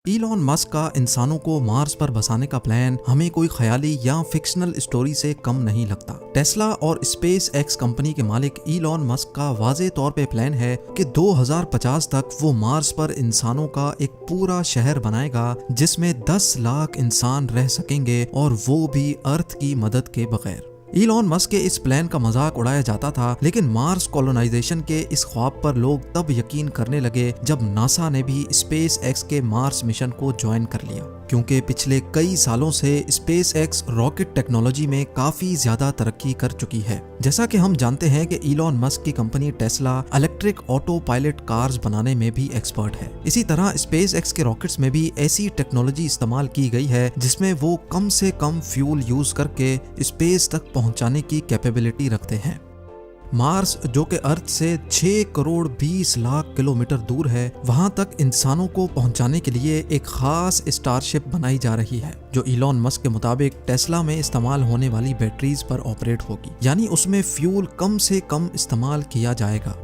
Elon Musk का इंसानों को मार्स पर बसाने का प्लान हमें कोई ख्याली या फिक्शनल स्टोरी से कम नहीं लगता। टेस्ला और स्पेस एक्स कंपनी के मालिक इलॉन मस्क का वाज़े तौर पे प्लान है कि 2050 तक वो मार्स पर इंसानों का एक पूरा शहर बनाएगा जिसमें 10 लाख इंसान रह सकेंगे, और वो भी अर्थ की मदद के बगैर। इलॉन मस्क के इस प्लान का मजाक उड़ाया जाता था, लेकिन मार्स कॉलोनाइजेशन के इस ख्वाब पर लोग तब यकीन करने लगे जब नासा ने भी स्पेस एक्स के मार्स मिशन को ज्वाइन कर लिया। क्योंकि पिछले कई सालों से स्पेस एक्स रॉकेट टेक्नोलॉजी में काफी ज्यादा तरक्की कर चुकी है। जैसा कि हम जानते हैं कि इलॉन मस्क की company Tesla electric auto pilot cars बनाने में भी एक्सपर्ट है। इसी तरह स्पेस एक्स के रॉकेट्स में भी ऐसी टेक्नोलॉजी इस्तेमाल की गई है जिसमें वो कम से कम फ्यूल यूज करके स्पेस तक पहुंचाने की कैपेबिलिटी रखते हैं। मार्स, जो कि अर्थ से 6 करोड़ 20 लाख किलोमीटर दूर है, वहां तक इंसानों को पहुंचाने के लिए एक खास स्टारशिप बनाई जा रही है जो इलॉन मस्क के मुताबिक टेस्ला में इस्तेमाल होने वाली बैटरीज पर ऑपरेट होगी, यानी उसमें फ्यूल कम से कम इस्तेमाल किया जाएगा।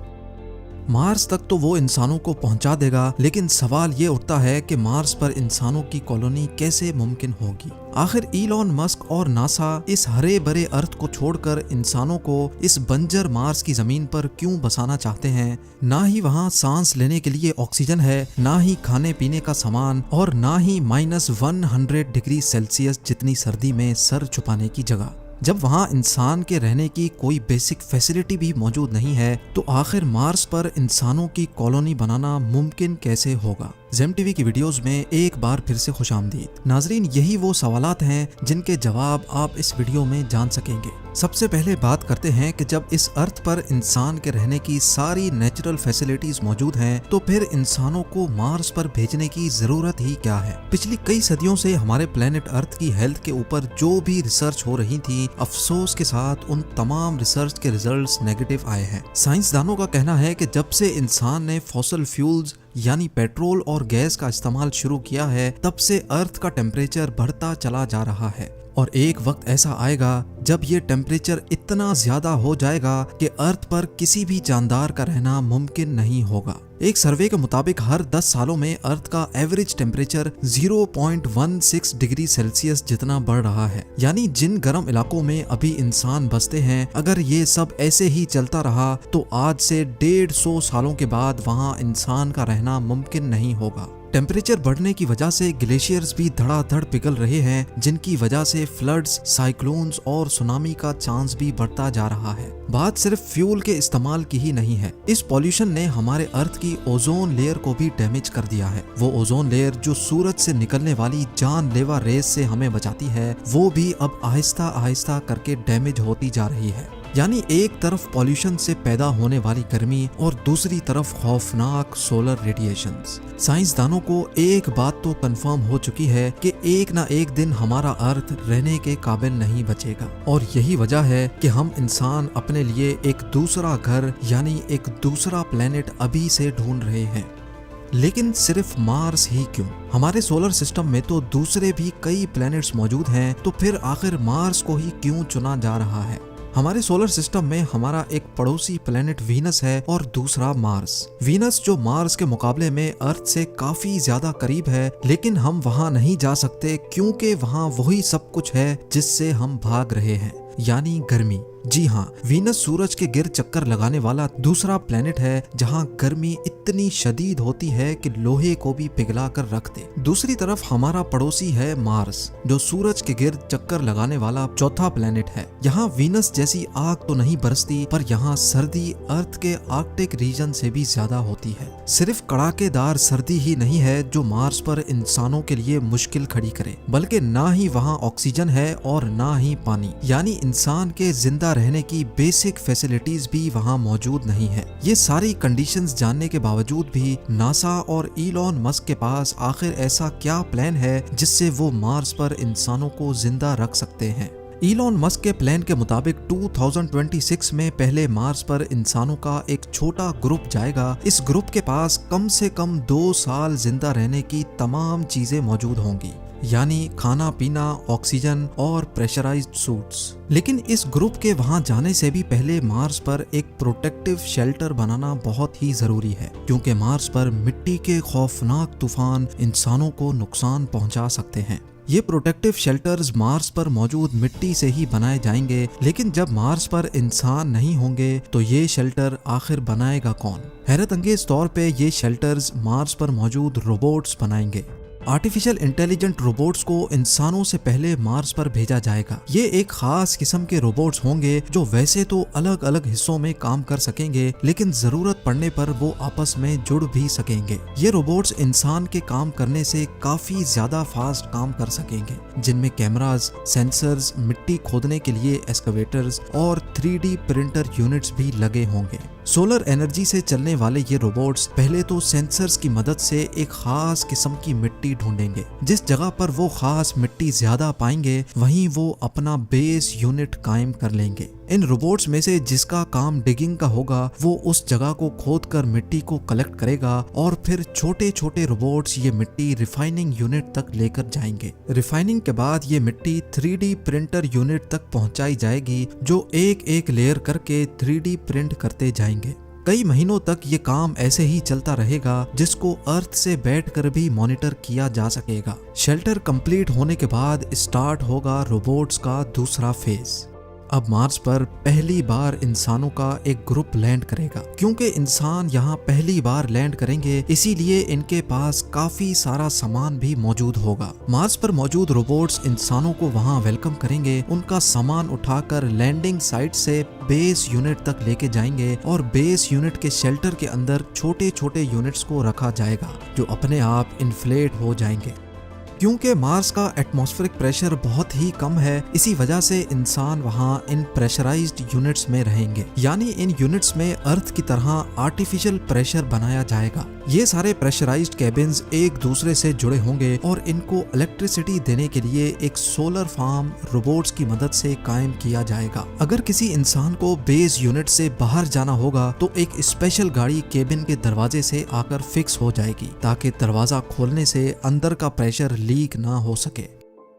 मार्स तक तो वो इंसानों को पहुंचा देगा, लेकिन सवाल ये उठता है कि मार्स पर इंसानों की कॉलोनी कैसे मुमकिन होगी। आखिर इलॉन मस्क और नासा इस हरे भरे अर्थ को छोड़कर इंसानों को इस बंजर मार्स की जमीन पर क्यों बसाना चाहते हैं? ना ही वहाँ सांस लेने के लिए ऑक्सीजन है, ना ही खाने पीने का सामान, और ना ही -100 डिग्री सेल्सियस जितनी सर्दी में सर छुपाने की जगह। जब वहाँ इंसान के रहने की कोई बेसिक फैसिलिटी भी मौजूद नहीं है, तो आखिर मार्स पर इंसानों की कॉलोनी बनाना मुमकिन कैसे होगा? ज़ेम टीवी की वीडियोस में एक बार फिर से खुशामदीद। नाजरीन, यही वो सवालात हैं जिनके जवाब आप इस वीडियो में जान सकेंगे। सबसे पहले बात करते हैं कि जब इस अर्थ पर इंसान के रहने की सारी नेचुरल फैसिलिटीज मौजूद हैं, तो फिर इंसानों को मार्स पर भेजने की जरूरत ही क्या है? पिछली कई सदियों से हमारे प्लेनेट अर्थ की हेल्थ के ऊपर जो भी रिसर्च हो रही थी, अफसोस के साथ उन तमाम रिसर्च के रिजल्ट्स नेगेटिव आए हैं। साइंसदानों का कहना है कि जब से इंसान ने फॉसिल फ्यूल्स यानी पेट्रोल और गैस का इस्तेमाल शुरू किया है, तब से अर्थ का टेम्परेचर बढ़ता चला जा रहा है, और एक वक्त ऐसा आएगा जब ये टेम्परेचर इतना ज्यादा हो जाएगा कि अर्थ पर किसी भी जानदार का रहना मुमकिन नहीं होगा। एक सर्वे के मुताबिक हर 10 सालों में अर्थ का एवरेज टेम्परेचर 0.16 डिग्री सेल्सियस जितना बढ़ रहा है। यानी जिन गर्म इलाकों में अभी इंसान बसते हैं, अगर ये सब ऐसे ही चलता रहा तो आज से 150 सालों के बाद वहाँ इंसान का रहना मुमकिन नहीं होगा। टेम्परेचर बढ़ने की वजह से ग्लेशियर्स भी धड़ाधड़ पिघल रहे हैं, जिनकी वजह से फ्लड्स, साइक्लोन्स और सुनामी का चांस भी बढ़ता जा रहा है। बात सिर्फ फ्यूल के इस्तेमाल की ही नहीं है। इस पॉल्यूशन ने हमारे अर्थ की ओजोन लेयर को भी डैमेज कर दिया है। वो ओजोन लेयर जो सूरज से निकलने वाली जानलेवा रेस से हमें बचाती है, वो भी अब आहिस्ता आहिस्ता करके डैमेज होती जा रही है। यानी एक तरफ पॉल्यूशन से पैदा होने वाली गर्मी और दूसरी तरफ खौफनाक सोलर रेडिएशंस। साइंसदानों को एक बात तो कंफर्म हो चुकी है कि एक ना एक दिन हमारा अर्थ रहने के काबिल नहीं बचेगा, और यही वजह है कि हम इंसान अपने लिए एक दूसरा घर यानी एक दूसरा प्लेनेट अभी से ढूंढ रहे हैं। लेकिन सिर्फ मार्स ही क्यों? हमारे सोलर सिस्टम में तो दूसरे भी कई प्लैनेट्स मौजूद हैं, तो फिर आखिर मार्स को ही क्यों चुना जा रहा है? हमारे सोलर सिस्टम में हमारा एक पड़ोसी प्लेनेट वीनस है और दूसरा मार्स। वीनस जो मार्स के मुकाबले में अर्थ से काफी ज्यादा करीब है, लेकिन हम वहां नहीं जा सकते क्योंकि वहां वही सब कुछ है जिससे हम भाग रहे हैं, यानी गर्मी। जी हाँ, वीनस सूरज के गिर चक्कर लगाने वाला दूसरा प्लेनेट है जहाँ गर्मी इतनी शदीद होती है कि लोहे को भी पिघला कर रख दे। दूसरी तरफ हमारा पड़ोसी है मार्स, जो सूरज के गिर चक्कर लगाने वाला चौथा प्लेनेट है। यहाँ वीनस जैसी आग तो नहीं बरसती, पर यहाँ सर्दी अर्थ के आर्कटिक रीजन से भी ज्यादा होती है। सिर्फ कड़ाकेदार सर्दी ही नहीं है जो मार्स पर इंसानों के लिए मुश्किल खड़ी करे, बल्कि ना ही वहाँ ऑक्सीजन है और ना ही पानी, यानी इंसान के जिंदा रहने की बेसिक फैसिलिटीज भी वहां मौजूद नहीं है। ये सारी कंडीशंस जानने के बावजूद भी नासा और इलॉन मस्क के पास आखिर ऐसा क्या प्लान है जिससे वो मार्स पर इंसानों को जिंदा रख सकते हैं? इलॉन मस्क के प्लान के मुताबिक 2026 में पहले मार्स पर इंसानों का एक छोटा ग्रुप जाएगा। इस ग्रुप के पास कम से कम 2 साल जिंदा रहने की तमाम चीजें मौजूद होंगी। यानी खाना पीना, ऑक्सीजन और प्रेशराइज्ड सूट्स। लेकिन इस ग्रुप के वहां जाने से भी पहले मार्स पर एक प्रोटेक्टिव शेल्टर बनाना बहुत ही जरूरी है, क्योंकि मार्स पर मिट्टी के खौफनाक तूफान इंसानों को नुकसान पहुंचा सकते हैं। ये प्रोटेक्टिव शेल्टर्स मार्स पर मौजूद मिट्टी से ही बनाए जाएंगे, लेकिन जब मार्स पर इंसान नहीं होंगे तो ये शेल्टर आखिर बनाएगा कौन? हैरत अंगेज तौर पे ये शेल्टर्स मार्स पर मौजूद रोबोट्स बनाएंगे। आर्टिफिशियल इंटेलिजेंट रोबोट्स को इंसानों से पहले मार्स पर भेजा जाएगा। ये एक खास किस्म के रोबोट्स होंगे जो वैसे तो अलग अलग हिस्सों में काम कर सकेंगे, लेकिन जरूरत पड़ने पर वो आपस में जुड़ भी सकेंगे। ये रोबोट्स इंसान के काम करने से काफी ज्यादा फास्ट काम कर सकेंगे, जिनमें कैमरास, सेंसर्स, मिट्टी खोदने के लिए एक्सकवेटर्स और 3D प्रिंटर यूनिट्स भी लगे होंगे। सोलर एनर्जी से चलने वाले ये रोबोट्स पहले तो सेंसर्स की मदद से एक खास किस्म की मिट्टी ढूंढेंगे। जिस जगह पर वो खास मिट्टी ज्यादा पाएंगे वहीं वो अपना बेस यूनिट कायम कर लेंगे। इन रोबोट्स में से जिसका काम डिगिंग का होगा वो उस जगह को खोदकर मिट्टी को कलेक्ट करेगा और फिर छोटे छोटे रोबोट्स ये मिट्टी रिफाइनिंग यूनिट तक लेकर जाएंगे। रिफाइनिंग के बाद ये मिट्टी 3D प्रिंटर यूनिट तक पहुंचाई जाएगी, जो एक एक लेयर करके 3D प्रिंट करते जाएंगे। कई महीनों तक ये काम ऐसे ही चलता रहेगा, जिसको अर्थ से बैठकर भी मॉनिटर किया जा सकेगा। शेल्टर कंप्लीट होने के बाद स्टार्ट होगा रोबोट्स का दूसरा फेज। अब मार्स पर पहली बार इंसानों का एक ग्रुप लैंड करेगा। क्योंकि इंसान यहाँ पहली बार लैंड करेंगे, इसीलिए इनके पास काफी सारा सामान भी मौजूद होगा। मार्स पर मौजूद रोबोट्स इंसानों को वहाँ वेलकम करेंगे, उनका सामान उठाकर लैंडिंग साइट से बेस यूनिट तक लेके जाएंगे और बेस यूनिट के शेल्टर के अंदर छोटे छोटे यूनिट्स को रखा जाएगा, जो अपने आप इन्फ्लेट हो जाएंगे। क्योंकि मार्स का एटमॉस्फेरिक प्रेशर बहुत ही कम है, इसी वजह से इंसान वहाँ इन प्रेशराइज्ड यूनिट्स में रहेंगे। यानी इन यूनिट्स में अर्थ की तरह आर्टिफिशियल प्रेशर बनाया जाएगा। ये सारे प्रेशराइज्ड केबिन्स एक दूसरे से जुड़े होंगे और इनको इलेक्ट्रिसिटी देने के लिए एक सोलर फार्म रोबोट्स की मदद से कायम किया जाएगा। अगर किसी इंसान को बेस यूनिट से बाहर जाना होगा तो एक स्पेशल गाड़ी केबिन के दरवाजे से आकर फिक्स हो जाएगी, ताकि दरवाजा खोलने से अंदर का प्रेशर लीक ना हो सके।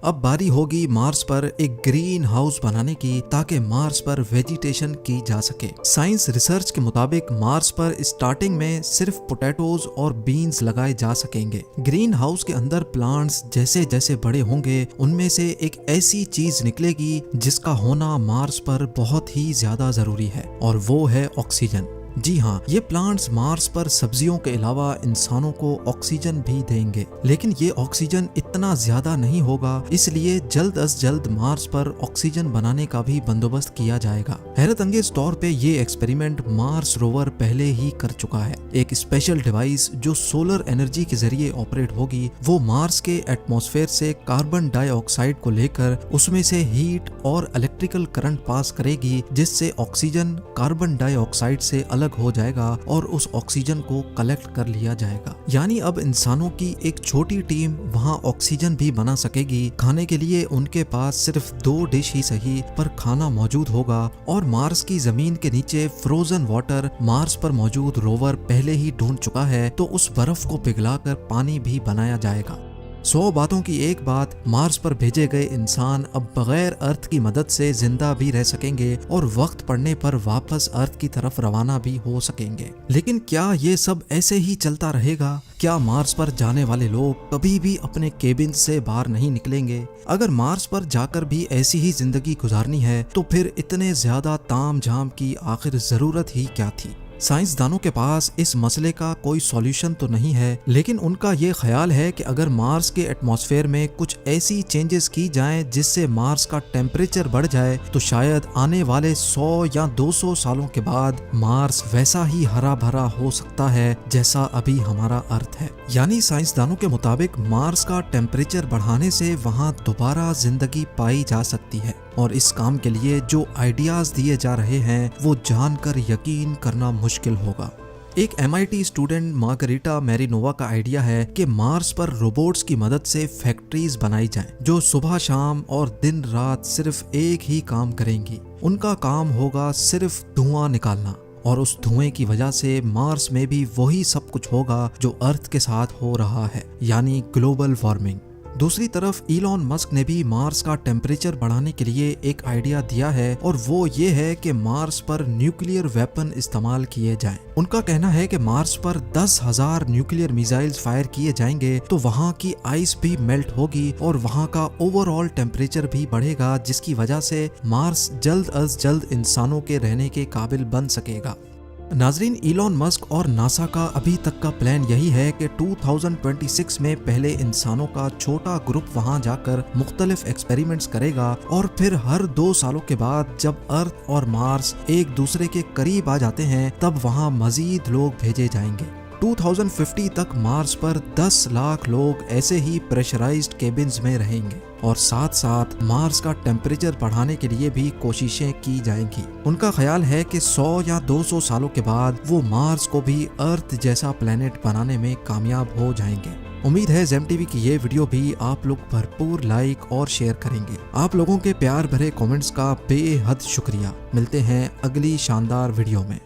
अब बारी होगी मार्स पर एक ग्रीन हाउस बनाने की, ताकि मार्स पर वेजिटेशन की जा सके। साइंस रिसर्च के मुताबिक मार्स पर स्टार्टिंग में सिर्फ पोटैटोज और बीन्स लगाए जा सकेंगे। ग्रीन हाउस के अंदर प्लांट्स जैसे जैसे बड़े होंगे, उनमें से एक ऐसी चीज निकलेगी जिसका होना मार्स पर बहुत ही ज्यादा जरूरी है, और वो है ऑक्सीजन। जी हाँ, ये प्लांट्स मार्स पर सब्जियों के अलावा इंसानों को ऑक्सीजन भी देंगे, लेकिन ये ऑक्सीजन इतना ज्यादा नहीं होगा, इसलिए जल्द अज जल्द मार्स पर ऑक्सीजन बनाने का भी बंदोबस्त किया जाएगा। हैरत अंगेज तौर पे ये एक्सपेरिमेंट मार्स रोवर पहले ही कर चुका है। एक स्पेशल डिवाइस जो सोलर एनर्जी के जरिए ऑपरेट होगी, वो मार्स के एटमॉस्फेयर से कार्बन डाइऑक्साइड को लेकर उसमें से हीट और इलेक्ट्रिकल करंट पास करेगी, जिससे ऑक्सीजन कार्बन डाइऑक्साइड से अलग हो जाएगा और उस ऑक्सीजन को कलेक्ट कर लिया जाएगा। यानी अब इंसानों की एक छोटी टीम वहां ऑक्सीजन भी बना सकेगी। खाने के लिए उनके पास सिर्फ 2 डिश ही सही, पर खाना मौजूद होगा। और मार्स की जमीन के नीचे फ्रोजन वाटर मार्स पर मौजूद रोवर पहले ही ढूंढ चुका है, तो उस बर्फ को पिघलाकर पानी भी बनाया जाएगा। 100 बातों की एक बात, मार्स पर भेजे गए इंसान अब बगैर अर्थ की मदद से जिंदा भी रह सकेंगे और वक्त पड़ने पर वापस अर्थ की तरफ रवाना भी हो सकेंगे। लेकिन क्या ये सब ऐसे ही चलता रहेगा? क्या मार्स पर जाने वाले लोग कभी भी अपने केबिन से बाहर नहीं निकलेंगे? अगर मार्स पर जाकर भी ऐसी ही जिंदगी गुजारनी है, तो फिर इतने ज्यादा ताम झाम की आखिर जरूरत ही क्या थी? साइंसदानों के पास इस मसले का कोई सॉल्यूशन तो नहीं है, लेकिन उनका ये ख्याल है कि अगर मार्स के एटमॉस्फेयर में कुछ ऐसी चेंजेस की जाएं जिससे मार्स का टेम्परेचर बढ़ जाए, तो शायद आने वाले 100 या 200 सालों के बाद मार्स वैसा ही हरा भरा हो सकता है जैसा अभी हमारा अर्थ है। यानी साइंसदानों के मुताबिक मार्स का टेम्परेचर बढ़ाने से वहाँ दोबारा जिंदगी पाई जा सकती है, और इस काम के लिए जो आइडियाज दिए जा रहे हैं वो जानकर यकीन करना मुश्किल होगा। एक MIT स्टूडेंट मार्गरीटा मैरिनोवा का आइडिया है कि मार्स पर रोबोट्स की मदद से फैक्ट्रीज बनाई जाएं, जो सुबह शाम और दिन रात सिर्फ एक ही काम करेंगी। उनका काम होगा सिर्फ धुआं निकालना, और उस धुएं की वजह से मार्स में भी वही सब कुछ होगा जो अर्थ के साथ हो रहा है, यानी ग्लोबल वार्मिंग। दूसरी तरफ इलॉन मस्क ने भी मार्स का टेम्परेचर बढ़ाने के लिए एक आइडिया दिया है और वो ये है कि मार्स पर न्यूक्लियर वेपन इस्तेमाल किए जाएं। उनका कहना है कि मार्स पर 10,000 न्यूक्लियर मिसाइल्स फायर किए जाएंगे तो वहाँ की आइस भी मेल्ट होगी और वहाँ का ओवरऑल टेम्परेचर भी बढ़ेगा, जिसकी वजह से मार्स जल्द अज जल्द इंसानों के रहने के काबिल बन सकेगा। नाजरीन, इलॉन मस्क और नासा का अभी तक का प्लान यही है कि 2026 में पहले इंसानों का छोटा ग्रुप वहां जाकर मुख्तलिफ एक्सपेरिमेंट्स करेगा और फिर हर 2 सालों के बाद जब अर्थ और मार्स एक दूसरे के करीब आ जाते हैं तब वहां मजीद लोग भेजे जाएंगे। 2050 तक मार्स पर 10 लाख लोग ऐसे ही प्रेशराइज्ड केबिन्स में रहेंगे और साथ साथ मार्स का टेम्परेचर बढ़ाने के लिए भी कोशिशें की जाएंगी। उनका ख्याल है कि 100 या 200 सालों के बाद वो मार्स को भी अर्थ जैसा प्लेनेट बनाने में कामयाब हो जाएंगे। उम्मीद है ज़ेम टीवी की ये वीडियो भी आप लोग भरपूर लाइक और शेयर करेंगे। आप लोगों के प्यार भरे कमेंट्स का बेहद शुक्रिया। मिलते हैं अगली शानदार वीडियो में।